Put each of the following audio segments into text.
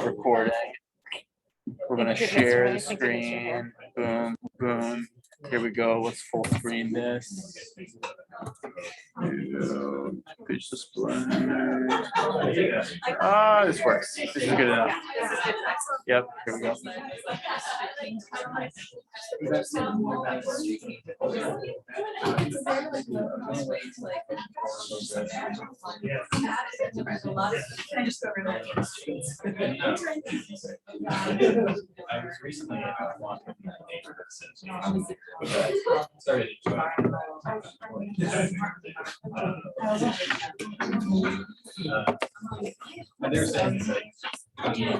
Recording. We're gonna share the screen. Boom, boom. Here we go. Let's full screen this. Page display. This works. This is good enough. Yep. Here we go. I was recently walking in the neighborhood started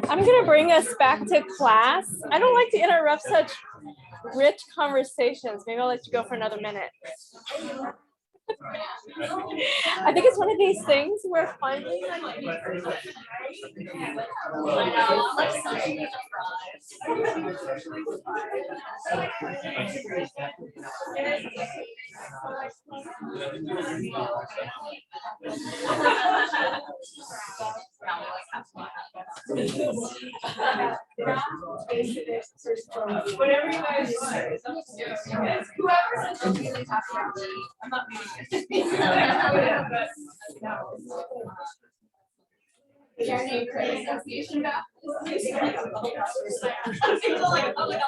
I'm gonna bring us back to class. I don't like to interrupt such rich conversations. Maybe I'll let you go for another minute. I think it's one of these things where finally whatever you guys want. Whoever says really talk about me, I'm not is there any association about like a public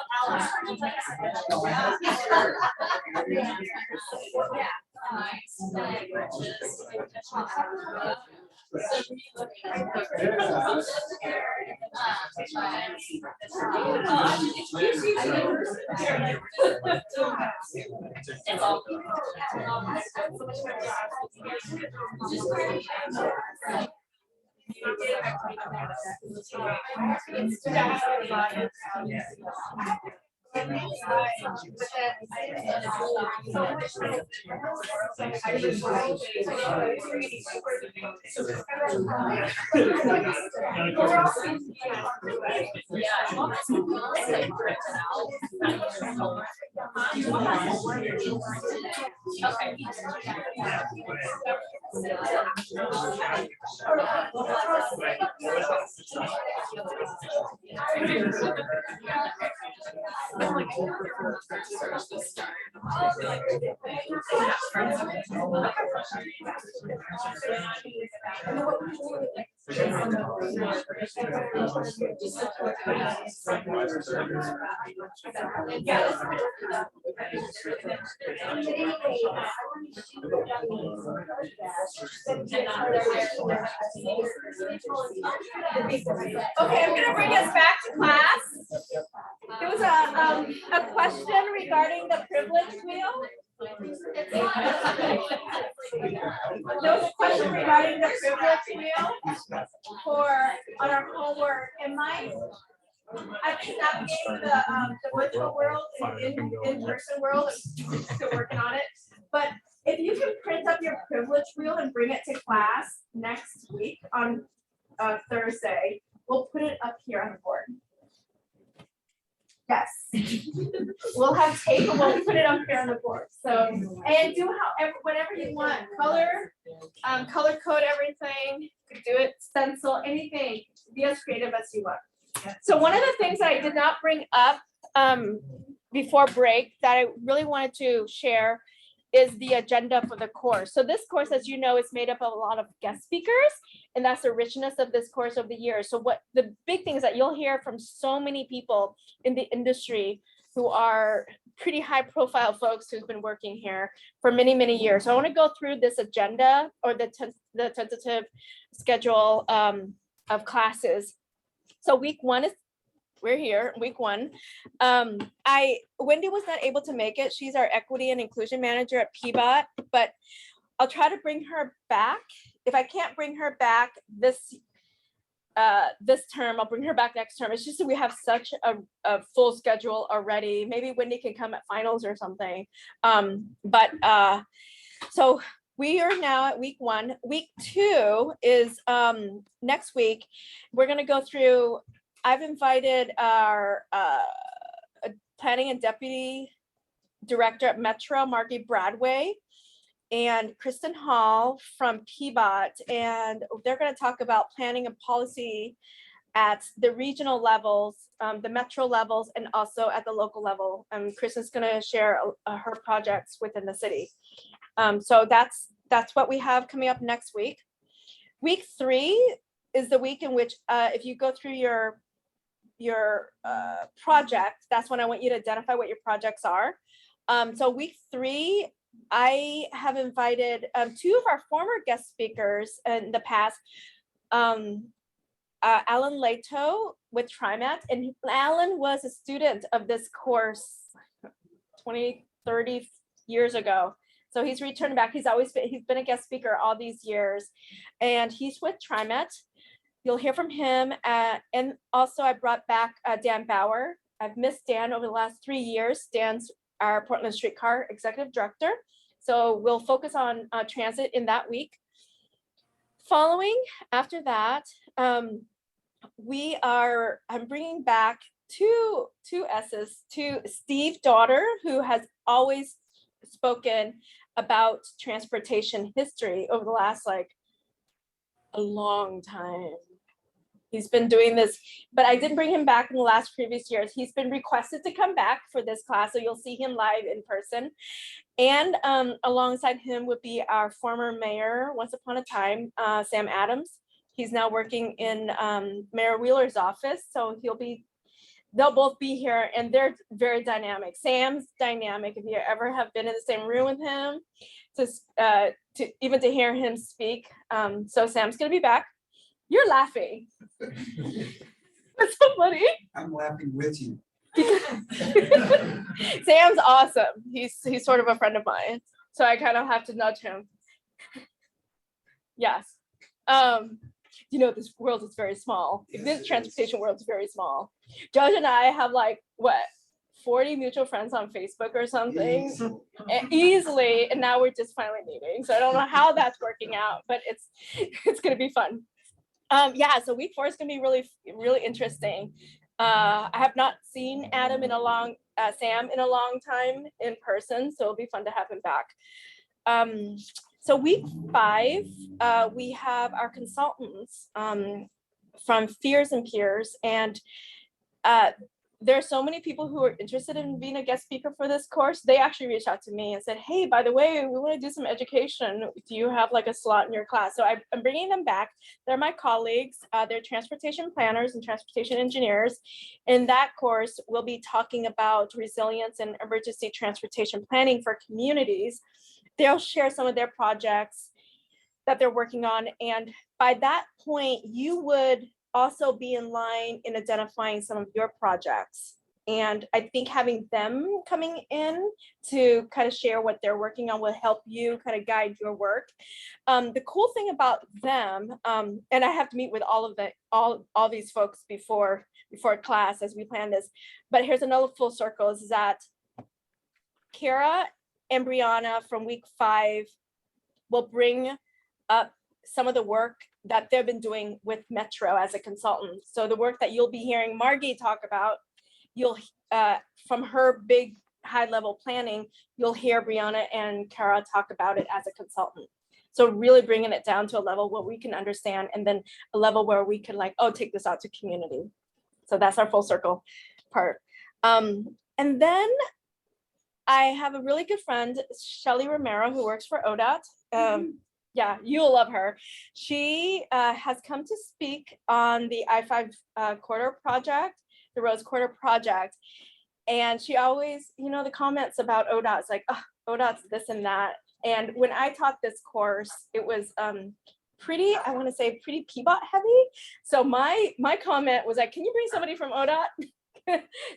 Okay, I'm gonna bring us back to class. There was a question regarding the privilege wheel. There was a question regarding the privilege wheel on our homework. And I've been navigating the virtual world and in-person world. I'm still working on it. But if you can print up your privilege wheel and bring it to class next week on Thursday, we'll put it up here on the board. Yes. We'll have tape and we'll put it up here on the board. So, and do whatever you want. Color code everything. You could do it, stencil, anything. Be as creative as you want. So one of the things that I did not bring up before break that I really wanted to share is the agenda for the course. So this course, as you know, is made up of a lot of guest speakers, and that's the richness of this course over the years. So what the big things that you'll hear from so many people in the industry who are pretty high profile folks who've been working here for many, many years. So I want to go through this agenda or the tentative schedule of classes. So week one is, we're here, week one. Wendy was not able to make it. She's our equity and inclusion manager at PBOT, but I'll try to bring her back. If I can't bring her back this term, I'll bring her back next term. It's just that we have such a full schedule already. Maybe Wendy can come at finals or something. So we are now at week one. Week two is next week. We're gonna go through, I've invited our planning and deputy director at Metro, Margie Bradway, and Kristen Hall from PBOT, and they're going to talk about planning and policy at the regional levels, the metro levels, and also at the local level. Chris is going to share her projects within the city. So that's what we have coming up next week. Week 3 is the week in which, if you go through your project, that's when I want you to identify what your projects are. So week 3, I have invited 2 of our former guest speakers in the past, Alan Leto with TriMet, and Alan was a student of this course 20, 30 years ago. So he's returned back. He's been a guest speaker all these years, and he's with TriMet. You'll hear from him. And also I brought back Dan Bauer. I've missed Dan over the last 3 years. Dan's our Portland Streetcar Executive Director. So we'll focus on transit in that week. Following after that, I'm bringing back two S's to Steve Daughter, who has always spoken about transportation history over the last a long time. He's been doing this, but I didn't bring him back in the last previous years. He's been requested to come back for this class, so you'll see him live in person. And alongside him would be our former mayor, once upon a time, Sam Adams. He's now working in Mayor Wheeler's office, so they'll both be here, and they're very dynamic. Sam's dynamic. If you ever have been in the same room with him, to hear him speak. So Sam's gonna be back. You're laughing. That's so funny. I'm laughing with you. Sam's awesome. He's sort of a friend of mine, so I kind of have to nudge him. Yes. This world is very small. This transportation world is very small. Judge and I have 40 mutual friends on Facebook or something, easily, and now we're just finally meeting. So I don't know how that's working out, but it's gonna be fun. So week 4 is gonna be really, really interesting. I have not seen Sam in a long time in person, so it'll be fun to have him back. So week 5, we have our consultants from Fears and Peers, and there are so many people who are interested in being a guest speaker for this course. They actually reached out to me and said, hey, by the way, we want to do some education. Do you have a slot in your class? So I'm bringing them back. They're my colleagues. They're transportation planners and transportation engineers. In that course, we'll be talking about resilience and emergency transportation planning for communities. They'll share some of their projects that they're working on. And by that point, you would also be in line in identifying some of your projects. And I think having them coming in to kind of share what they're working on will help you kind of guide your work. The cool thing about them, and I have to meet with all these folks before class as we plan this, but here's another full circle, is that Kara and Brianna from week 5 will bring up some of the work that they've been doing with Metro as a consultant. So the work that you'll be hearing Margie talk about, you'll from her big high level planning, you'll hear Brianna and Kara talk about it as a consultant. So really bringing it down to a level where we can understand, and then a level where we can take this out to community. So that's our full circle part. And then I have a really good friend, Shelly Romero, who works for ODOT. Yeah, you'll love her. She has come to speak on the I-5 corridor project, the Rose Corridor project. And she always, the comments about ODOT, it's oh, ODOT's this and that. And when I taught this course, it was pretty PBOT heavy. So my comment was can you bring somebody from ODOT?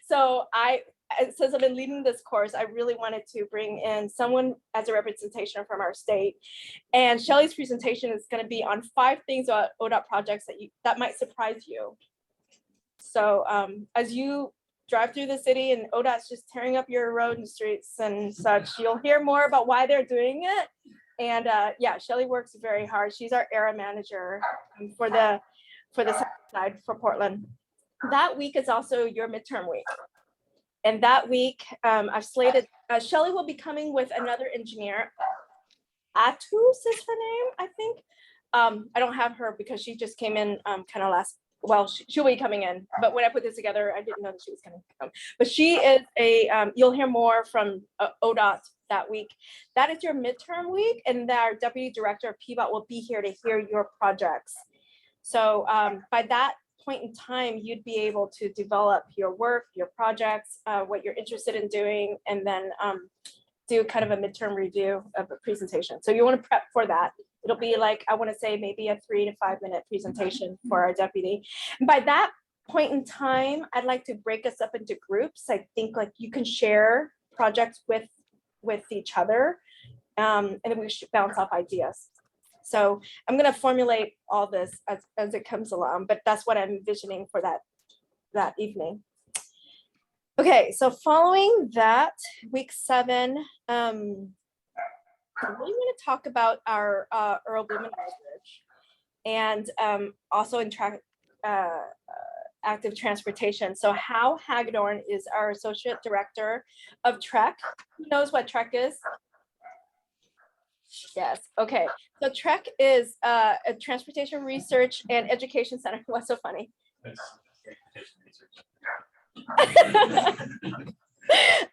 So since I've been leading this course, I really wanted to bring in someone as a representation from our state. And Shelly's presentation is going to be on 5 things about ODOT projects that might surprise you. So as you drive through the city and ODOT's just tearing up your road and streets and such, you'll hear more about why they're doing it. And Shelly works very hard. She's our area manager for the side for Portland. That week is also your midterm week. And that week, I've slated, Shelly will be coming with another engineer. Atus is her name, I think. I don't have her because she just came in kind of well, she'll be coming in, but when I put this together, I didn't know that she was going to come. But she is you'll hear more from ODOT that week. That is your midterm week, and our deputy director of PBOT will be here to hear your projects. So by that point in time, you'd be able to develop your work, your projects, what you're interested in doing, and then do kind of a midterm review of a presentation. So you want to prep for that. It'll be like, I want to say maybe a 3 to 5 minute presentation for our deputy. And by that point in time, I'd like to break us up into groups. I think like you can share projects with each other, and then we should bounce off ideas. So I'm going to formulate all this as it comes along, but that's what I'm envisioning for that evening. Okay, so following that, week 7, I really want to talk about our Earl Blumenauer Bridge, and also in active transportation. So Hal Hagedorn is our associate director of TREC. Who knows what TREC is? Yes. Okay. So TREC is a transportation research and education center. What's so funny?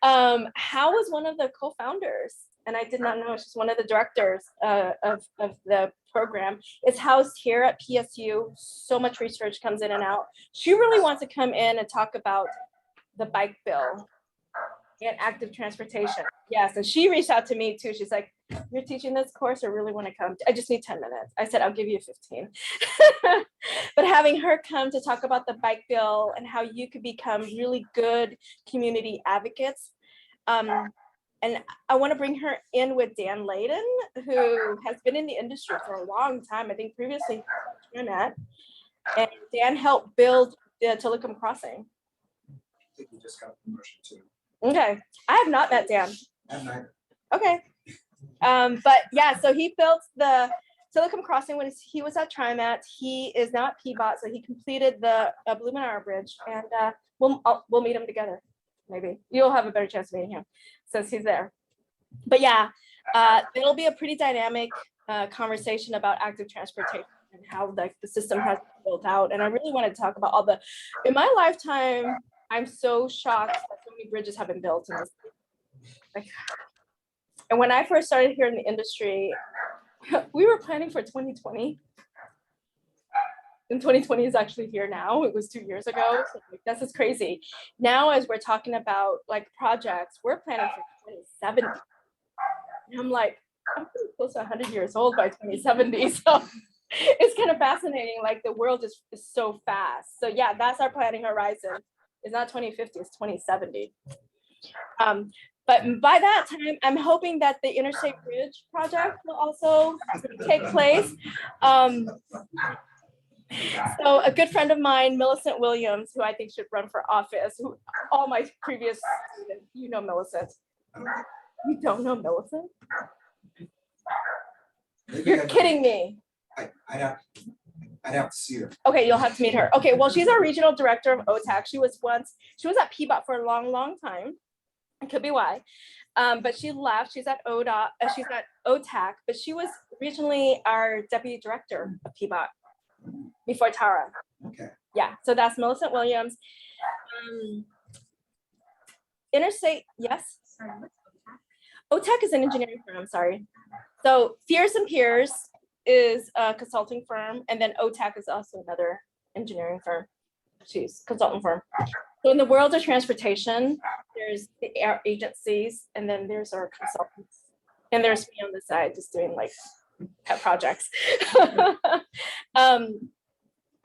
Hal was one of the co-founders, and I did not know she's one of the directors of the program. It's housed here at PSU. So much research comes in and out. She really wants to come in and talk about the bike bill and active transportation. Yes, and she reached out to me too. She's like, "You're teaching this course, I really want to come. I just need 10 minutes." I said, "I'll give you 15." But having her come to talk about the bike bill and how you could become really good community advocates. And I want to bring her in with Dan Layden, who has been in the industry for a long time. I think previously Internet, and Dan helped build the Telecom Crossing. I think we just got a promotion too. Okay, I have not met Dan. And I, Okay. But yeah, so he built the Telecom Crossing when he was at TriMet. He is now at PBOT, so he completed the Blumenauer Bridge, and we'll meet him together. Maybe you'll have a better chance of meeting him since he's there. But yeah, it'll be a pretty dynamic conversation about active transportation and how the system has been built out. And I really want to talk about all the, in my lifetime, I'm so shocked that so many bridges have been built in this. Like, and when I first started here in the industry, we were planning for 2020. And 2020 is actually here now. It was 2 years ago. So like, this is crazy. Now, as we're talking about like projects, we're planning for 2070. And I'm like, I'm pretty close to 100 years old by 2070. So it's kind of fascinating. Like the world is so fast. So yeah, that's our planning horizon. It's not 2050, it's 2070. But by that time, I'm hoping that the Interstate Bridge project will also take place. So a good friend of mine, Millicent Williams, who I think should run for office, who all my previous students, you know Millicent. You don't know Millicent? You're kidding me. I'd have to see her. Okay, you'll have to meet her. Okay, well, she's our regional director of OTAC. She was at PBOT for a long, long time. It could be why. But she left. She's at ODOT. She's at OTAC, but she was originally our deputy director of PBOT before Tara. Okay. Yeah, so that's Millicent Williams. Interstate, yes. OTAC is an engineering firm, sorry. So Fears and Peers is a consulting firm, and then OTAC is also another engineering firm. She's consultant firm. So in the world of transportation, there's the air agencies, and then there's our consultants. And there's me on the side just doing like pet projects.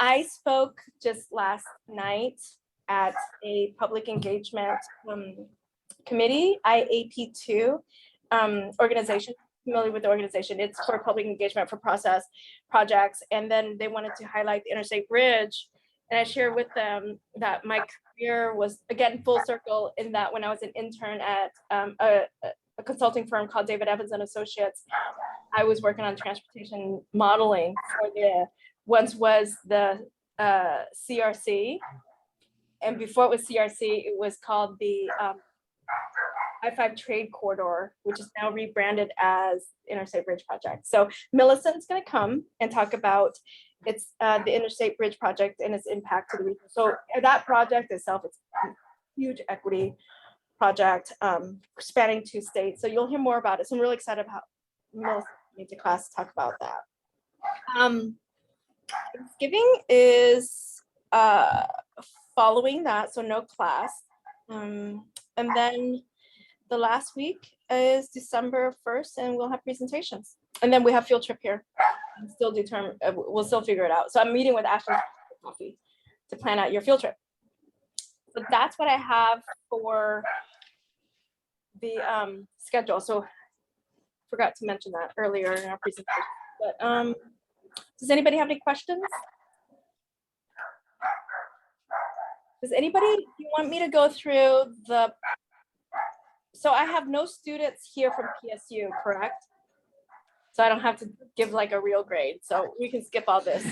I spoke just last night at a public engagement committee, IAP2 organization. Familiar with the organization? It's for public engagement for process projects, and then they wanted to highlight the Interstate Bridge. And I shared with them that my career was, again, full circle in that when I was an intern at a consulting firm called David Evans and Associates, I was working on transportation modeling for the, once was the CRC. And before it was CRC, it was called the I-5 Trade Corridor, which is now rebranded as Interstate Bridge Project. So Millicent's gonna come and talk about It's the Interstate Bridge Project and its impact to the region. So that project itself is a huge equity project spanning 2 states. So you'll hear more about it. So I'm really excited about most need to class to talk about that. Thanksgiving is following that, so no class. And then the last week is December 1st, and we'll have presentations. And then we have field trip here. We'll still figure it out. So I'm meeting with Ashley Coffee to plan out your field trip. So that's what I have for the schedule. So forgot to mention that earlier in our presentation. But does anybody have any questions? Does anybody, you want me to go through the, so I have no students here from PSU, correct? So I don't have to give like a real grade. So we can skip all this.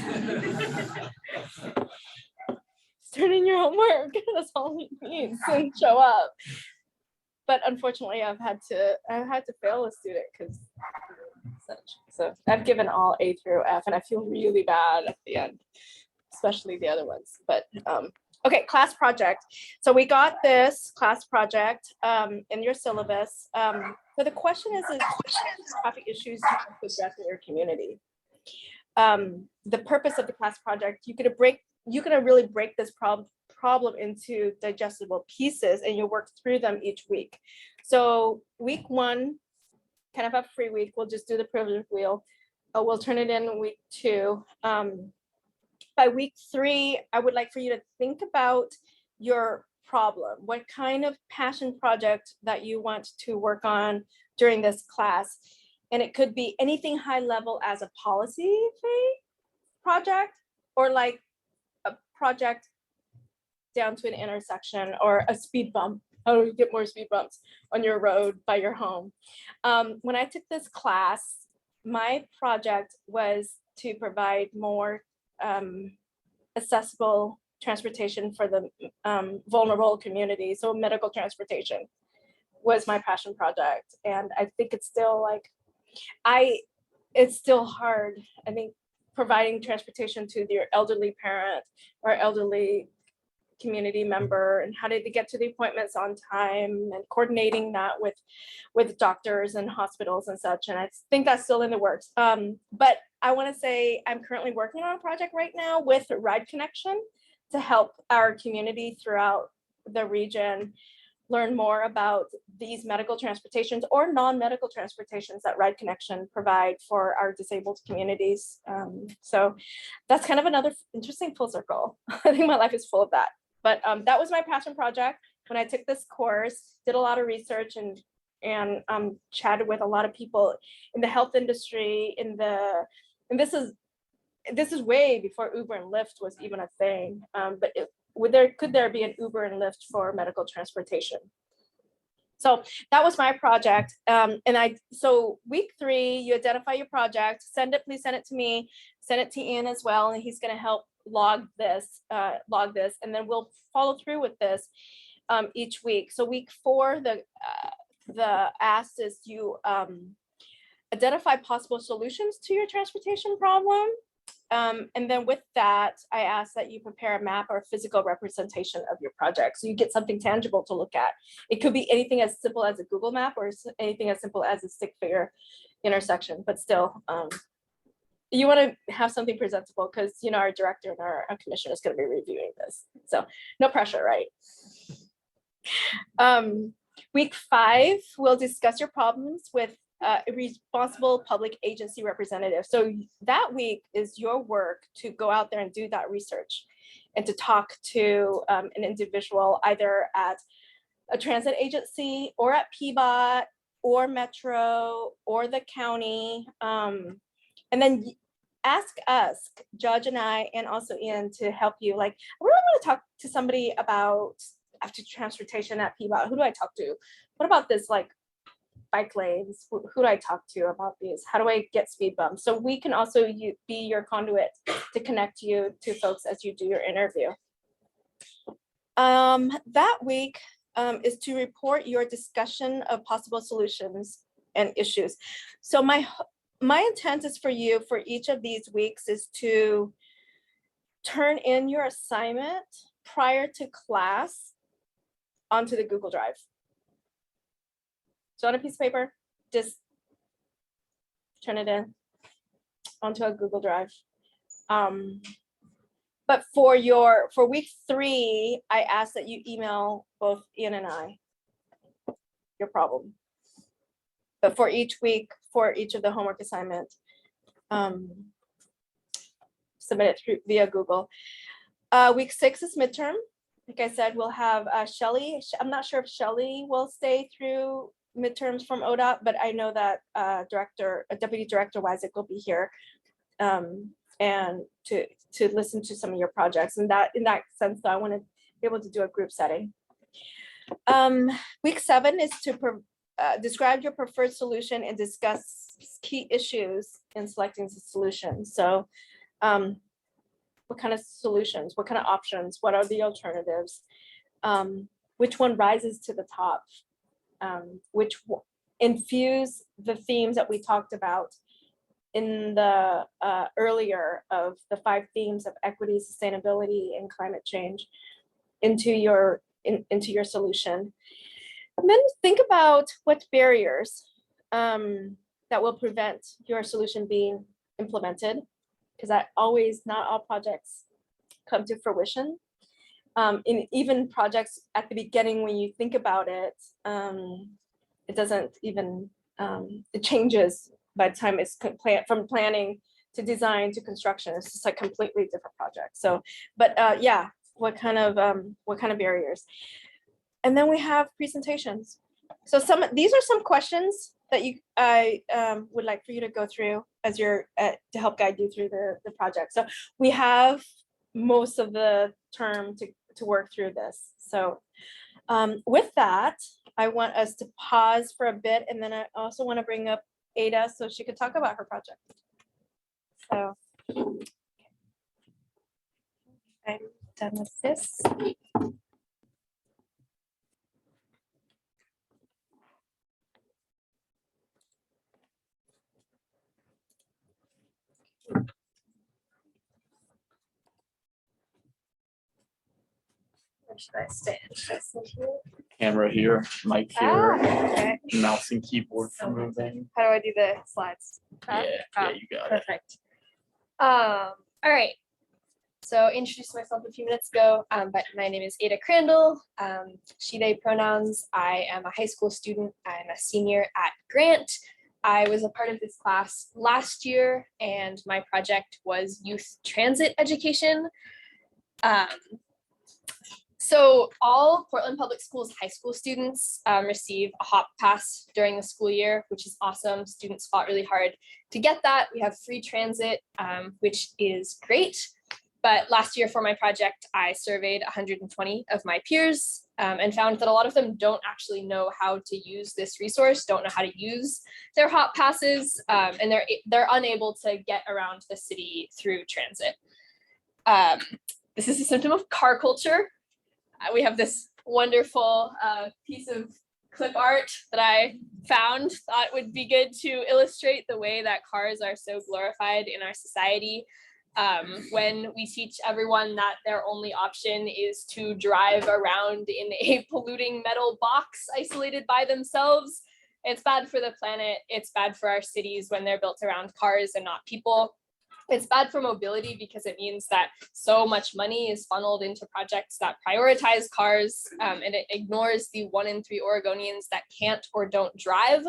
Turn in your homework, that's all it means, and show up. But unfortunately, I've had to fail a student because such. So I've given all A through F, and I feel really bad at the end, especially the other ones. But okay, class project. So we got this class project in your syllabus. So the question is traffic issues you have to address in your community. The purpose of the class project, you could really break this problem into digestible pieces, and you'll work through them each week. So week 1, kind of a free week, we'll just do the privilege wheel. We'll turn it in week 2. By week 3, I would like for you to think about your problem. What kind of passion project that you want to work on during this class? And it could be anything high level as a policy project, or like a project down to an intersection or a speed bump. How do we get more speed bumps on your road by your home? When I took this class, my project was to provide more accessible transportation for the vulnerable community. So medical transportation was my passion project. And I think it's still like, it's still hard. I think providing transportation to your elderly parent or elderly community member, and how did they get to the appointments on time, and coordinating that with doctors and hospitals and such. And I think that's still in the works. But I want to say I'm currently working on a project right now with Ride Connection to help our community throughout the region learn more about these medical transportations or non-medical transportations that Ride Connection provide for our disabled communities. So that's kind of another interesting full circle. I think my life is full of that. But that was my passion project when I took this course, did a lot of research and chatted with a lot of people in the health industry, and this is way before Uber and Lyft was even a thing. But could there be an Uber and Lyft for medical transportation? So that was my project. So week 3, you identify your project, please send it to me, send it to Ian as well, and he's going to help log this, and then we'll follow through with this each week. So week 4, the ask is you identify possible solutions to your transportation problem. And then with that, I ask that you prepare a map or physical representation of your project, so you get something tangible to look at. It could be anything as simple as a Google map, or anything as simple as a stick figure intersection, but still, you want to have something presentable, because our director and our commissioner is going to be reviewing this. So no pressure, right? Week 5, we'll discuss your problems with a responsible public agency representative. So that week is your work to go out there and do that research, and to talk to an individual either at a transit agency or at PBOT or Metro or the county. And then ask us, Judge and I, and also Ian, to help you. Like, I really want to talk to somebody about after transportation at PBOT. Who do I talk to? What about this, like, bike lanes? Who do I talk to about these? How do I get speed bumps? So we can also be your conduit to connect you to folks as you do your interview. That week is to report your discussion of possible solutions and issues. So my intent is for you, for each of these weeks, is to turn in your assignment prior to class onto the Google Drive. So on a piece of paper, just turn it in onto a Google Drive. But for week 3, I asked that you email both Ian and I your problem. But for each week, for each of the homework assignment, submit it through via Google. Week 6 is midterm. Like I said, we'll have Shelley. I'm not sure if Shelley will stay through midterms from ODOT, but I know that Deputy Director Wyzek will be here and to listen to some of your projects. And that in that sense, though, I want to be able to do a group setting. Week 7 is to describe your preferred solution and discuss key issues in selecting the solution. So what kind of solutions, what kind of options, what are the alternatives? Which one rises to the top? Which infuse the themes that we talked about in the earlier of the 5 themes of equity, sustainability, and climate change into your solution. And then think about what barriers that will prevent your solution being implemented, because not all projects come to fruition. In even projects at the beginning, when you think about it, it doesn't even, it changes by the time it's from planning to design to construction. It's just a completely different project. So, but yeah, what kind of barriers? And then we have presentations. So these are some questions that I would like for you to go through as to help guide you through the project. So we have most of the term to work through this. So with that, I want us to pause for a bit, and then I also want to bring up Ada so she could talk about her project. So I'm done with this. Where should I stand? Should I sit here? Camera here, mic here, Okay. mouse and keyboard for moving. How do I do the slides? Yeah, you got it. Perfect. All right. So introduced myself a few minutes ago, but my name is Ada Crandall. She, they pronouns. I am a high school student. I'm a senior at Grant. I was a part of this class last year, and my project was youth transit education. So all Portland Public Schools high school students receive a HOP pass during the school year, which is awesome. Students fought really hard to get that. We have free transit, which is great. But last year for my project, I surveyed 120 of my peers and found that a lot of them don't actually know how to use this resource, don't know how to use their HOP passes, and they're unable to get around the city through transit. This is a symptom of car culture. We have this wonderful piece of clip art that I thought would be good to illustrate the way that cars are so glorified in our society. When we teach everyone that their only option is to drive around in a polluting metal box isolated by themselves, it's bad for the planet. It's bad for our cities when they're built around cars and not people. It's bad for mobility because it means that so much money is funneled into projects that prioritize cars, and it ignores the 1 in 3 Oregonians that can't or don't drive.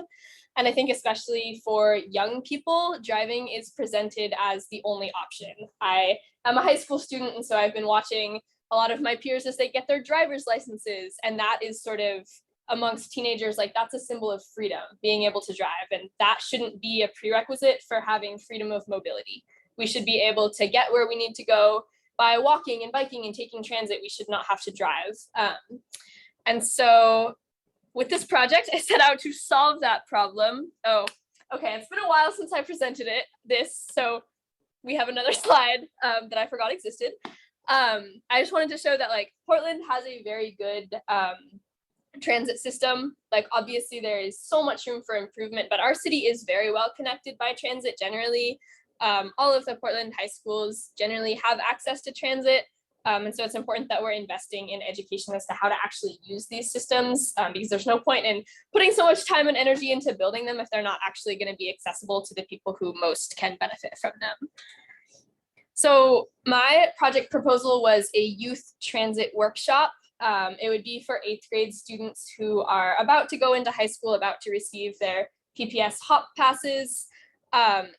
And I think especially for young people, driving is presented as the only option. I am a high school student, and so I've been watching a lot of my peers as they get their driver's licenses, and that is sort of amongst teenagers, like that's a symbol of freedom, being able to drive, and that shouldn't be a prerequisite for having freedom of mobility. We should be able to get where we need to go by walking and biking and taking transit. We should not have to drive. And so with this project, I set out to solve that problem. Oh, okay, it's been a while since I presented this, so we have another slide that I forgot existed. I just wanted to show that like Portland has a very good transit system. Like obviously there is so much room for improvement, but our city is very well connected by transit generally. all of the Portland high schools generally have access to transit. And so it's important that we're investing in education as to how to actually use these systems, because there's no point in putting so much time and energy into building them if they're not actually going to be accessible to the people who most can benefit from them. So my project proposal was a youth transit workshop. It would be for 8th grade students who are about to go into high school, about to receive their PPS HOP passes.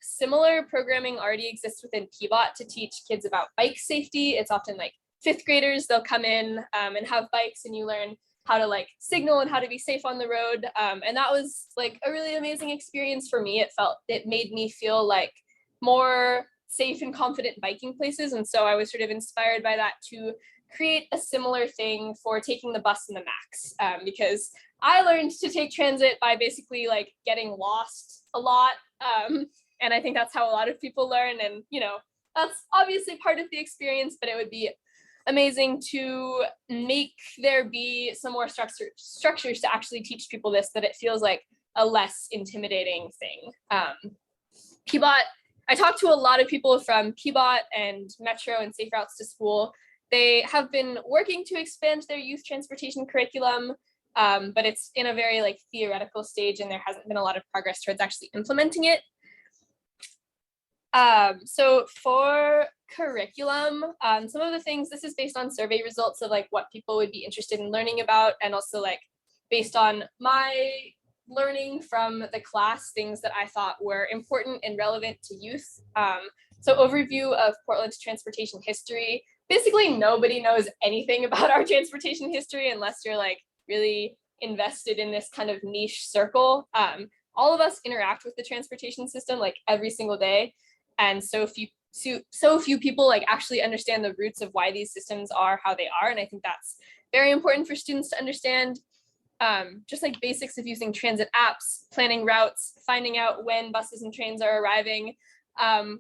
Similar programming already exists within PBOT to teach kids about bike safety. It's often like 5th graders, they'll come in and have bikes, and you learn how to like signal and how to be safe on the road. And that was like a really amazing experience for me. It made me feel like more safe and confident biking places. And so I was sort of inspired by that to create a similar thing for taking the bus and the MAX, because I learned to take transit by basically like getting lost a lot. And I think that's how a lot of people learn. And, you know, that's obviously part of the experience, but it would be amazing to make there be some more structures to actually teach people this, that it feels like a less intimidating thing. PBOT, I talked to a lot of people from PBOT and Metro and Safe Routes to School. They have been working to expand their youth transportation curriculum, but it's in a very like theoretical stage, and there hasn't been a lot of progress towards actually implementing it. So for curriculum, some of the things, this is based on survey results of like what people would be interested in learning about, and also like based on my learning from the class, things that I thought were important and relevant to youth. So overview of Portland's transportation history. Basically, nobody knows anything about our transportation history unless you're like really invested in this kind of niche circle. All of us interact with the transportation system like every single day. And so few people like actually understand the roots of why these systems are how they are. And I think that's very important for students to understand. Just like basics of using transit apps, planning routes, finding out when buses and trains are arriving,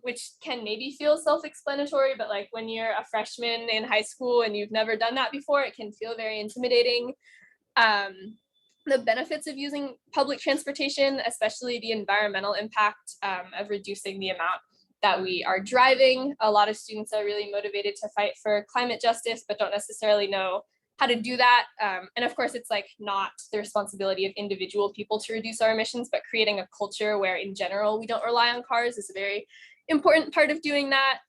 which can maybe feel self-explanatory, but like when you're a freshman in high school and you've never done that before, it can feel very intimidating. The benefits of using public transportation, especially the environmental impact of reducing the amount that we are driving. A lot of students are really motivated to fight for climate justice, but don't necessarily know how to do that. And of course, it's like not the responsibility of individual people to reduce our emissions, but creating a culture where in general, we don't rely on cars is a very important part of doing that.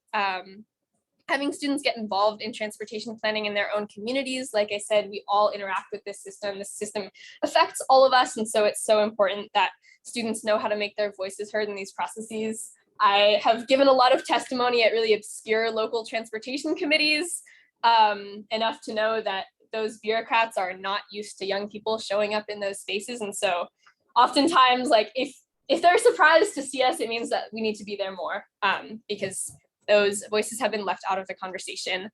Having students get involved in transportation planning in their own communities. Like I said, we all interact with this system. This system affects all of us. And so it's so important that students know how to make their voices heard in these processes. I have given a lot of testimony at really obscure local transportation committees, enough to know that those bureaucrats are not used to young people showing up in those spaces. And so oftentimes, like if they're surprised to see us, it means that we need to be there more, because those voices have been left out of the conversation.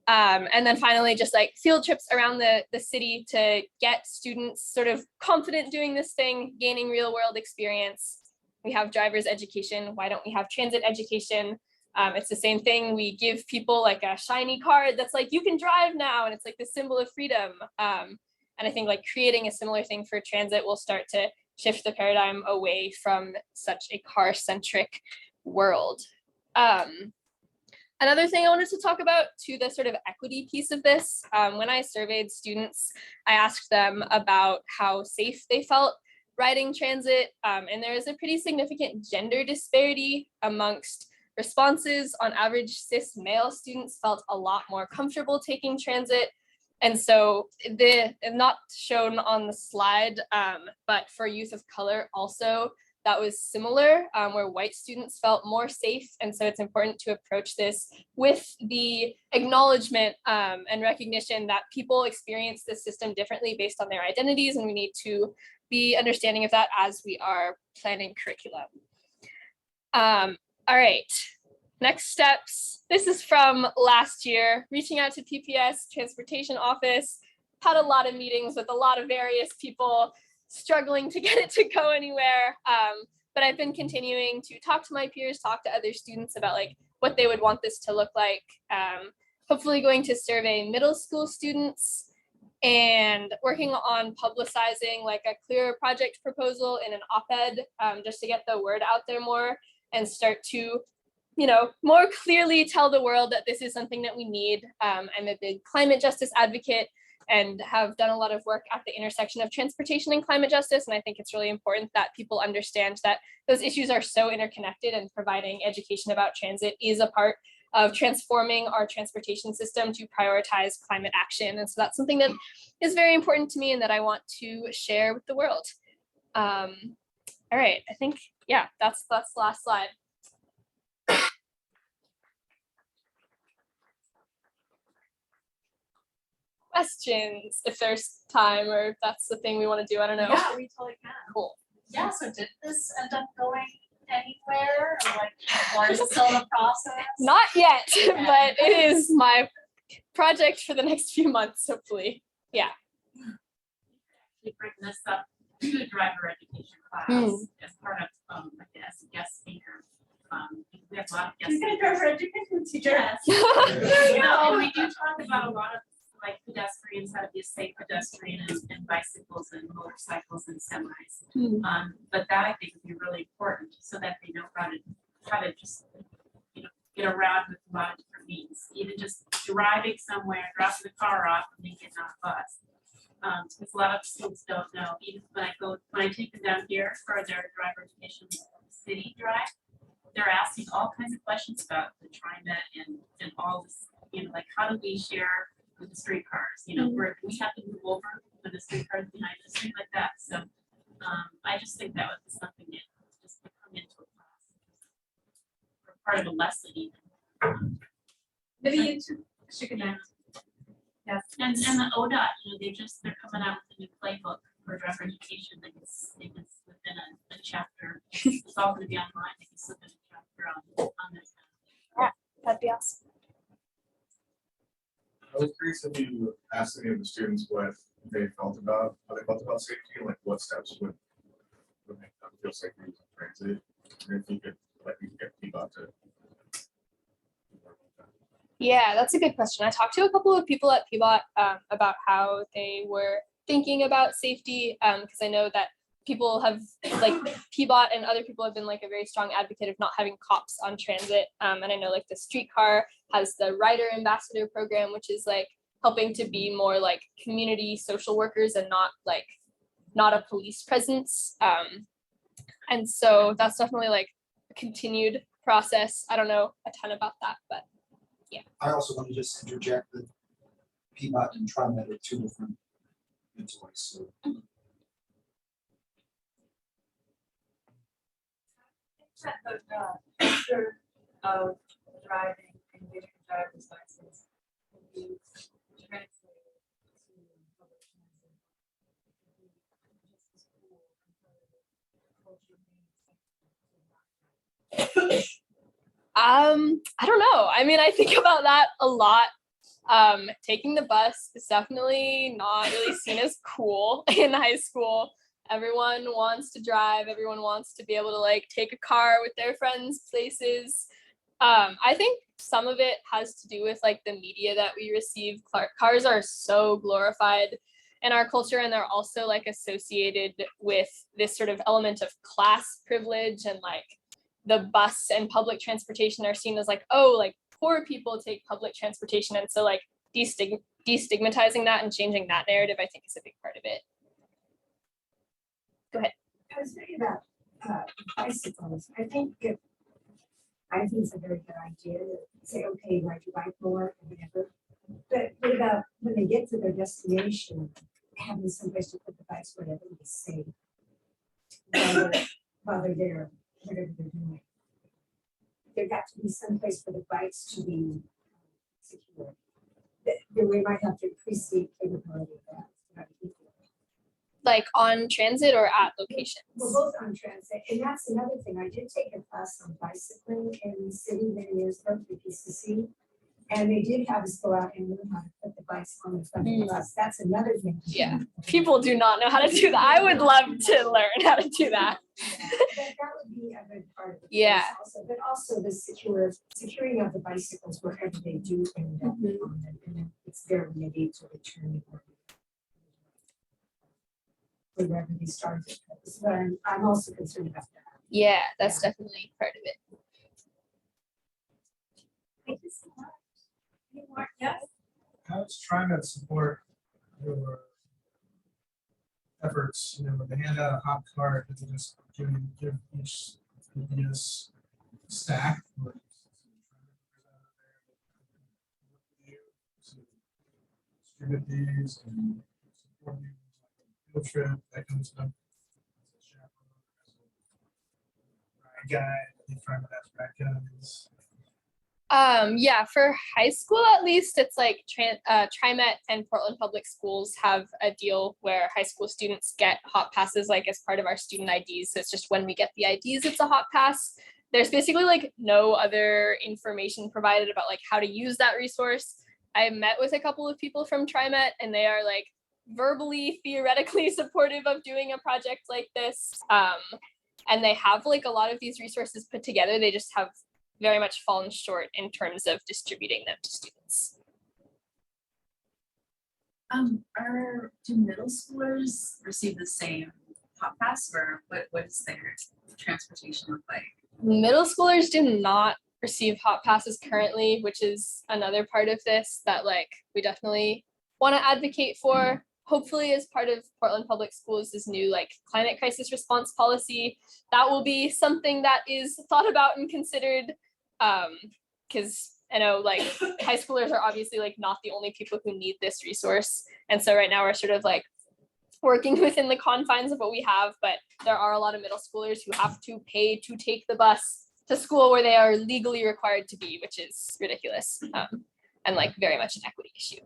And then finally, just like field trips around the city to get students sort of confident doing this thing, gaining real world experience. We have driver's education. Why don't we have transit education? It's the same thing. We give people like a shiny card that's like, you can drive now. And it's like the symbol of freedom. And I think like creating a similar thing for transit will start to shift the paradigm away from such a car-centric world. Another thing I wanted to talk about to the sort of equity piece of this, when I surveyed students, I asked them about how safe they felt riding transit. And there is a pretty significant gender disparity amongst responses. On average, cis male students felt a lot more comfortable taking transit. And so not shown on the slide, but for youth of color also, that was similar, where white students felt more safe. And so it's important to approach this with the acknowledgement and recognition that people experience this system differently based on their identities, and we need to be understanding of that as we are planning curriculum. All right, next steps. This is from last year, reaching out to PPS Transportation Office, had a lot of meetings with a lot of various people, struggling to get it to go anywhere. But I've been continuing to talk to my peers, talk to other students about like what they would want this to look like. Hopefully going to survey middle school students and working on publicizing like a clear project proposal in an op-ed, just to get the word out there more. and start to, you know, more clearly tell the world that this is something that we need. I'm a big climate justice advocate and have done a lot of work at the intersection of transportation and climate justice. And I think it's really important that people understand that those issues are so interconnected, and providing education about transit is a part of transforming our transportation system to prioritize climate action. And so that's something that is very important to me and that I want to share with the world. All right, I think, yeah, that's the last slide. Questions, if there's time, or if that's the thing we want to do, I don't know. Yeah, we totally can. Cool. Yeah, so did this end up going anywhere, or is it still in the process? Not yet, but it is my project for the next few months, hopefully. Yeah. We bring this up to a driver education class as part of, I guess, a guest speaker. We have a lot of guest She's gonna speakers. drive her education teacher. Yes. There you And go. we do talk about a lot of like pedestrians, how to be a safe pedestrian, and bicycles and motorcycles and semis. But that I think would be really important, so that they know how to just, you know, get around with a lot of different means, even just driving somewhere, dropping the car off and then getting on a bus. Because a lot of students don't know, even when I take them down here for their driver education city drive, they're asking all kinds of questions about the TriMet and all this, you know, like how do we share with the streetcars, you know, where we have to move over when the streetcars behind us, things like that. So I just think that would be something that just to come into a class, or part of a lesson even. Maybe you should connect. Yes. And the ODOT, you know, they're coming out with a new playbook for driver education. They can slip in a chapter. It's all gonna be online. They can slip in a chapter on this. That'd be awesome. I was curious if you asked any of the students what they felt about, how they felt about safety, and like what steps would make them feel safer using transit, and if you could, like, you could get people to. Yeah, that's a good question. I talked to a couple of people at PBOT about how they were thinking about safety, because I know that people have, like, PBOT and other people have been like a very strong advocate of not having cops on transit. And I know like the streetcar has the rider ambassador program, which is like helping to be more like community social workers and not a police presence. And so that's definitely like a continued process. I don't know a ton about that, but I also want to just interject that Peabody and TriMet are two different entities, so. The picture of driving and getting a driver's license can be translated to public transit. I don't know. I mean, I think about that a lot. Taking the bus is definitely not really seen as cool in high school. Everyone wants to drive. Everyone wants to be able to like take a car with their friends places. I think some of it has to do with like the media that we receive. Cars are so glorified in our culture, and they're also like associated with this sort of element of class privilege, and like the bus and public transportation are seen as like, oh, like poor people take public transportation. And so like destigmatizing that and changing that narrative, I think, is a big part of it. Go ahead. I was thinking about bicycles. I think it's a very good idea to say, okay, ride your bike more or whatever. But what about when they get to their destination, having someplace to put the bikes, whatever they say, while they're there, whatever they're doing. There got to be some place for the bikes to be secure. We might have to increase the capability of that. Like on transit or at locations? Well, both on transit, and that's another thing. I did take a class on bicycling in the city many years ago through PCC, and they did have us go out and learn how to put the bikes on the front of the bus. That's another thing. Yeah, people do not know how to do that. I would love to learn how to do that. That would be a good part of it. Yeah. Also, but also the securing of the bicycles wherever they do end up on them, and then it's their ability to return wherever they started. But I'm also concerned about that. Yeah, that's definitely part of it. Thank you so much. Any more? Yes? How does TriMet support your efforts, when they hand out a hot card, does it just give each EPS stack? Or distribute these and support you, like a field trip, that kind of stuff? As a chaperone, as a ride guide, I think TriMet has ride guides. Yeah, for high school at least, it's like TriMet and Portland Public Schools have a deal where high school students get hot passes like as part of our student IDs. So it's just when we get the IDs, it's a hot pass. There's basically like no other information provided about like how to use that resource. I met with a couple of people from TriMet and they are like verbally, theoretically supportive of doing a project like this. And they have like a lot of these resources put together. They just have very much fallen short in terms of distributing them to students. Do middle schoolers receive the same hot pass, or what does their transportation look like? Middle schoolers do not receive hot passes currently, which is another part of this that like we definitely want to advocate for. Hopefully as part of Portland Public Schools' new like climate crisis response policy, that will be something that is thought about and considered, because I know like high schoolers are obviously like not the only people who need this resource. And so right now we're sort of like working within the confines of what we have, but there are a lot of middle schoolers who have to pay to take the bus to school where they are legally required to be, which is ridiculous, and like very much an equity issue.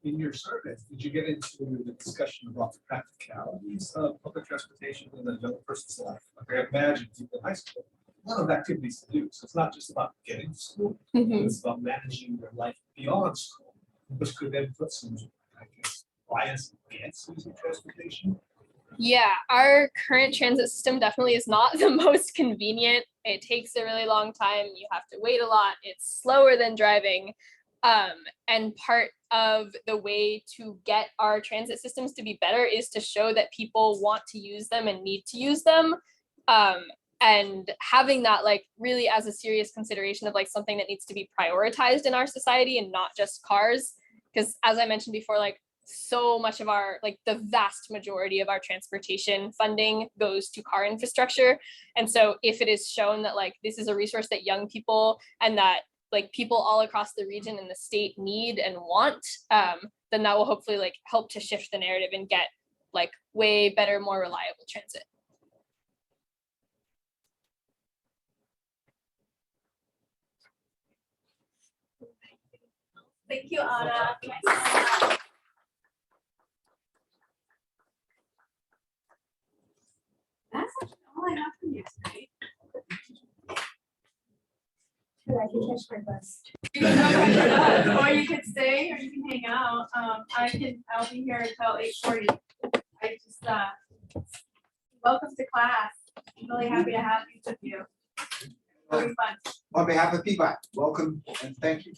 In your survey, did you get into the discussion about the practicalities of public transportation in a young person's life? Like I imagine people in high school, a lot of activities to do. So it's not just about getting to school, but it's about managing their life beyond school, which could then put some, I guess, bias against using transportation. Yeah, our current transit system definitely is not the most convenient. It takes a really long time. You have to wait a lot. It's slower than driving. And part of the way to get our transit systems to be better is to show that people want to use them and need to use them. And having that like really as a serious consideration of like something that needs to be prioritized in our society and not just cars. Because as I mentioned before, like so much of our, like the vast majority of our transportation funding goes to car infrastructure. And so if it is shown that like this is a resource that young people and that like people all across the region and the state need and want, then that will hopefully like help to shift the narrative and get like way better, more reliable transit. Thank you, Anna. That's all I have from you tonight. But I can catch my bus. You can go, or you could stay, or you can hang out. I'll be here until 8:40. I just, welcome to class. I'm really happy to have you with you. It'll be fun. On behalf of Peabody, welcome and thank you.